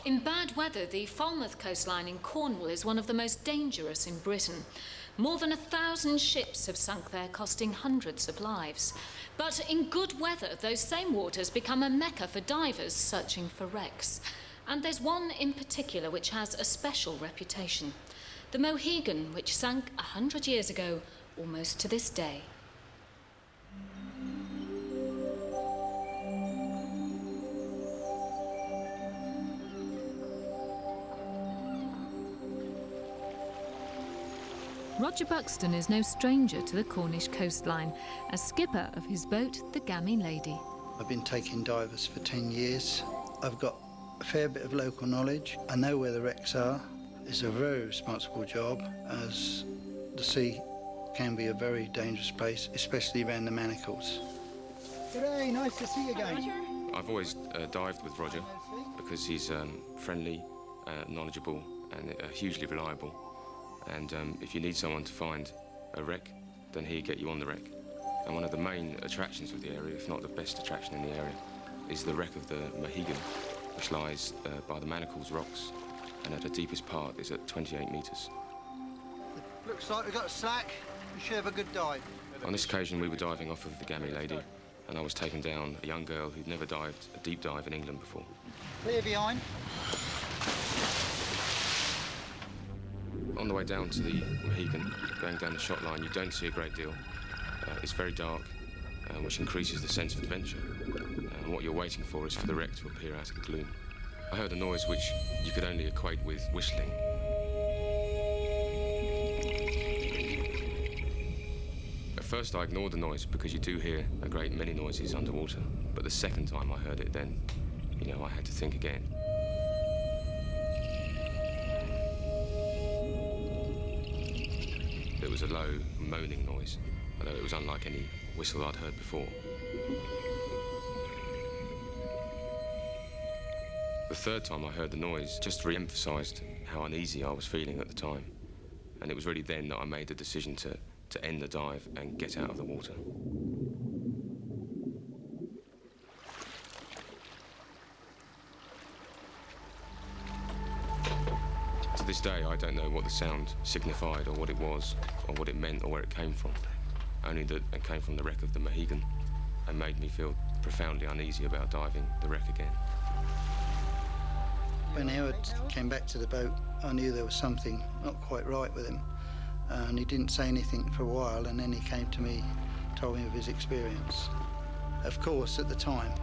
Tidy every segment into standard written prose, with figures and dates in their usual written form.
In bad weather, the Falmouth coastline in Cornwall is one of the most dangerous in Britain. More than 1,000 ships have sunk there, costing hundreds of lives. But in good weather, those same waters become a mecca for divers searching for wrecks. And there's one in particular which has a special reputation. The Mohegan, which sank 100 years ago, almost to this day. Roger Buxton is no stranger to the Cornish coastline, as skipper of his boat, the Gammy Lady. I've been taking divers for 10 years. I've got a fair bit of local knowledge. I know where the wrecks are. It's a very responsible job, as the sea can be a very dangerous place, especially around the manacles. G'day, nice to see you again. I've always dived with Roger because he's friendly, knowledgeable and hugely reliable. And if you need someone to find a wreck, then he'll get you on the wreck. And one of the main attractions of the area, if not the best attraction in the area, is the wreck of the Mohegan, which lies by the Manacles Rocks, and at the deepest part is at 28 metres. Looks like we've got a slack. We should have a good dive. On this occasion, we were diving off of the Gammy Lady, and I was taking down a young girl who'd never dived a deep dive in England before. Clear behind. On the way down to the Mohegan, going down the shot line, you don't see a great deal. It's very dark, which increases the sense of adventure. And what you're waiting for is for the wreck to appear out of the gloom. I heard a noise which you could only equate with whistling. At first I ignored the noise because you do hear a great many noises underwater. But the second time I heard it, then, I had to think again. It was a low, moaning noise, although it was unlike any whistle I'd heard before. The third time I heard the noise just re-emphasised how uneasy I was feeling at the time. And it was really then that I made the decision to end the dive and get out of the water. To this day, I don't know what the sound signified or what it was or what it meant or where it came from. Only that it came from the wreck of the Mohegan and made me feel profoundly uneasy about diving the wreck again. When Howard came back to the boat, I knew there was something not quite right with him. And he didn't say anything for a while, and then he came to me, told me of his experience. Of course, at the time,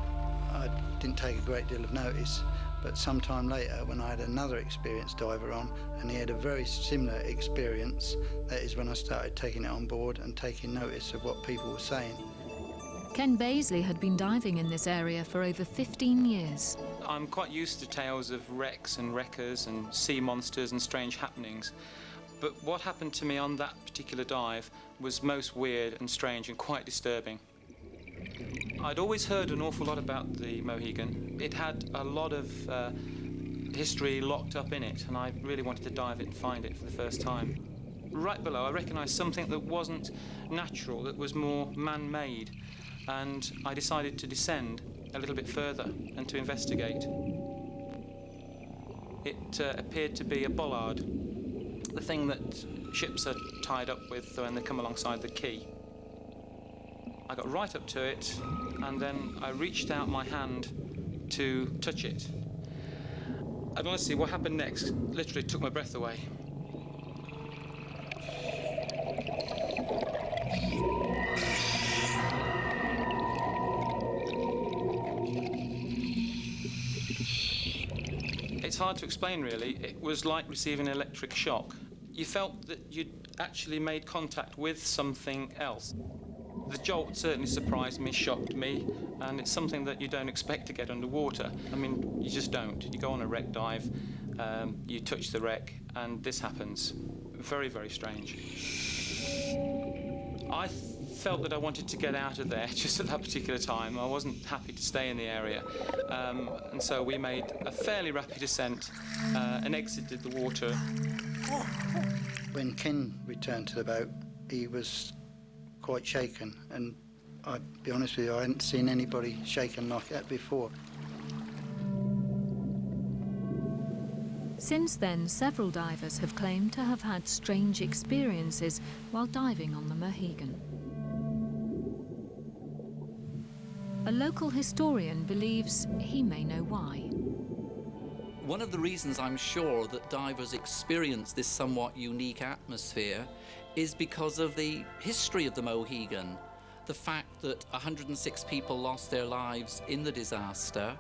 I didn't take a great deal of notice, but sometime later, when I had another experienced diver on, and he had a very similar experience, that is when I started taking it on board and taking notice of what people were saying. Ken Baisley had been diving in this area for over 15 years. I'm quite used to tales of wrecks and wreckers and sea monsters and strange happenings. But what happened to me on that particular dive was most weird and strange and quite disturbing. I'd always heard an awful lot about the Mohegan. It had a lot of history locked up in it, and I really wanted to dive it and find it for the first time. Right below, I recognised something that wasn't natural, that was more man-made, and I decided to descend a little bit further and to investigate. It appeared to be a bollard, the thing that ships are tied up with when they come alongside the quay. I got right up to it, and then I reached out my hand to touch it. And honestly, what happened next literally took my breath away. It's hard to explain, really. It was like receiving an electric shock. You felt that you'd actually made contact with something else. The jolt certainly surprised me, shocked me, and it's something that you don't expect to get underwater. I mean, you just don't. You go on a wreck dive, you touch the wreck, and this happens. Very, very strange. I felt that I wanted to get out of there just at that particular time. I wasn't happy to stay in the area, and so we made a fairly rapid descent and exited the water. When Ken returned to the boat, he was quite shaken, and I'll be honest with you, I hadn't seen anybody shaken like that before. Since then, several divers have claimed to have had strange experiences while diving on the Mohegan. A local historian believes he may know why. One of the reasons I'm sure that divers experience this somewhat unique atmosphere is because of the history of the Mohegan. The fact that 106 people lost their lives in the disaster,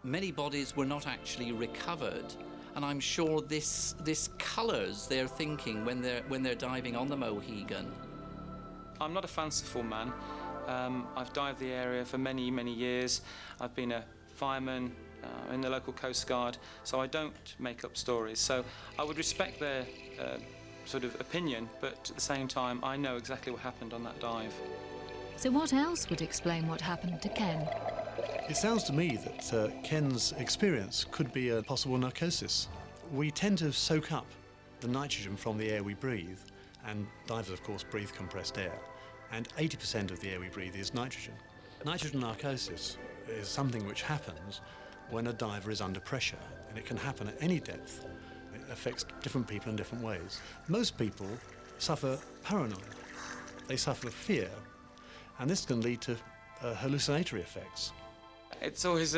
many bodies were not actually recovered, and I'm sure this colours their thinking when they're diving on the Mohegan. I'm not a fanciful man. I've dived the area for many, many years. I've been a fireman in the local Coast Guard, so I don't make up stories. So I would respect their sort of opinion, but at the same time, I know exactly what happened on that dive. So what else would explain what happened to Ken? It sounds to me that Ken's experience could be a possible narcosis. We tend to soak up the nitrogen from the air we breathe, and divers, of course, breathe compressed air, and 80% of the air we breathe is nitrogen. Nitrogen narcosis is something which happens when a diver is under pressure, and it can happen at any depth. It affects different people in different ways. Most people suffer paranoia. They suffer fear, and this can lead to hallucinatory effects. It's always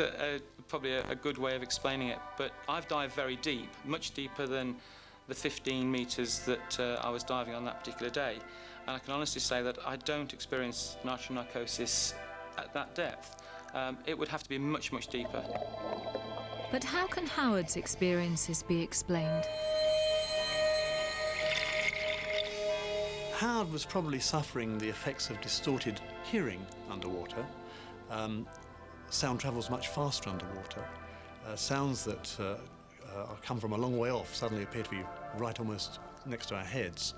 probably a good way of explaining it, but I've dived very deep, much deeper than the 15 metres that I was diving on that particular day. And I can honestly say that I don't experience nitrogen narcosis at that depth. It would have to be much, much deeper. But how can Howard's experiences be explained? Howard was probably suffering the effects of distorted hearing underwater. Sound travels much faster underwater. Sounds that come from a long way off suddenly appear to be right almost next to our heads.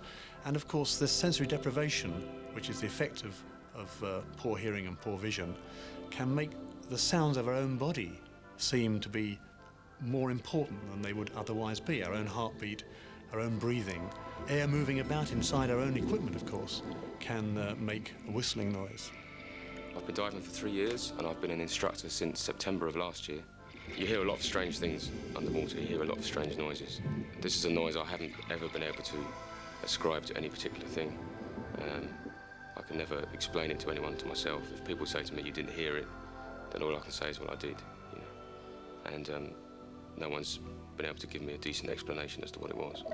And of course, this sensory deprivation, which is the effect of poor hearing and poor vision, can make the sounds of our own body seem to be more important than they would otherwise be. Our own heartbeat, our own breathing, air moving about inside our own equipment, of course, can make a whistling noise. I've been diving for 3 years, and I've been an instructor since September of last year. You hear a lot of strange things underwater, you hear a lot of strange noises. This is a noise I haven't ever been able to ascribe to any particular thing. I can never explain it to anyone, to myself. If people say to me, you didn't hear it, then all I can say is, well, I did, you know. And no one's been able to give me a decent explanation as to what it was.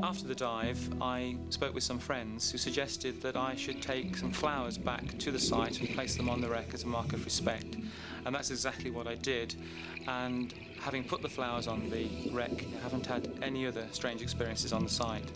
After the dive, I spoke with some friends who suggested that I should take some flowers back to the site and place them on the wreck as a mark of respect. And that's exactly what I did. And having put the flowers on the wreck, I haven't had any other strange experiences on the site.